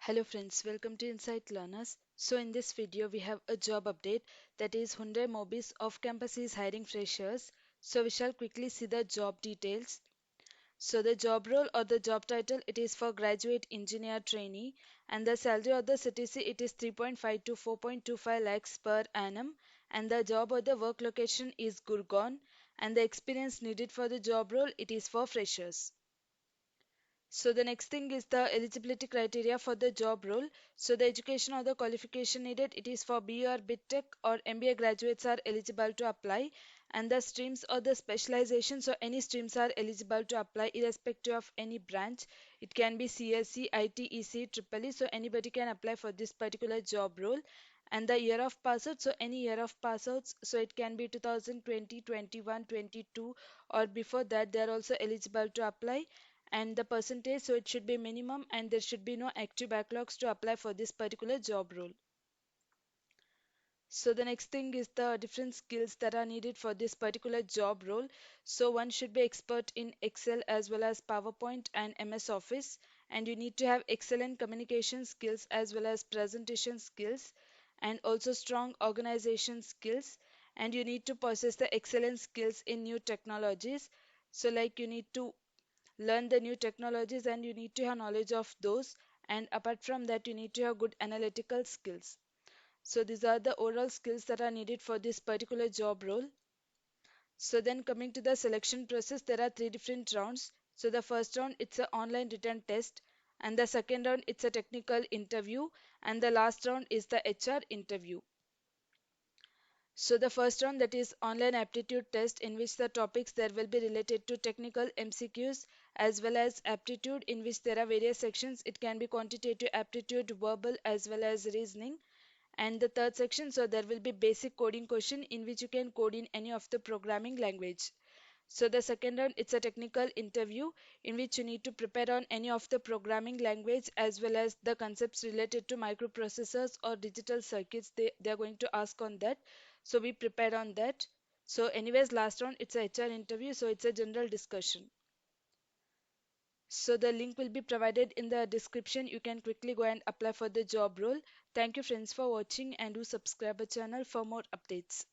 Hello friends, welcome to Insight Learners. So in this video we have a job update, that is Hyundai Mobis off campus is hiring freshers. So we shall quickly see the job details. So the job role or the job title, it is for graduate engineer trainee, and the salary or the CTC, it is 3.5 to 4.25 lakhs per annum, and the job or the work location is Gurgaon, and the experience needed for the job role, it is for freshers. So the next thing is the eligibility criteria for the job role. So the education or the qualification needed, it is for BE or BTech or MBA graduates are eligible to apply, and the streams or the specialization, so any streams are eligible to apply irrespective of any branch. It can be CSE, IT, EC, EEE, so anybody can apply for this particular job role. And the year of pass out, so any year of pass outs, so it can be 2020, 21, 22, or before that they are also eligible to apply. And the percentage, so it should be minimum, and there should be no active backlogs to apply for this particular job role. So the next thing is the different skills that are needed for this particular job role. So one should be expert in Excel as well as PowerPoint and MS Office, and you need to have excellent communication skills as well as presentation skills, and also strong organization skills, and you need to possess the excellent skills in new technologies. So like you need to learn the new technologies and you need to have knowledge of those, and apart from that you need to have good analytical skills. So these are the overall skills that are needed for this particular job role. So then coming to the selection process, there are three different rounds. So the first round, it's an online written test, and the second round, it's a technical interview, and the last round is the HR interview. So the first round, that is online aptitude test, in which the topics there will be related to technical MCQs as well as aptitude, in which there are various sections. It can be quantitative aptitude, verbal as well as reasoning. And the third section, so there will be basic coding question, in which you can code in any of the programming language. So the second round, it's a technical interview, in which you need to prepare on any of the programming language as well as the concepts related to microprocessors or digital circuits. They are going to ask on that. So we prepared on that. So anyways, last round, it's a HR interview, so it's a general discussion. So the link will be provided in the description. You can quickly go and apply for the job role. Thank you friends for watching, and do subscribe our channel for more updates.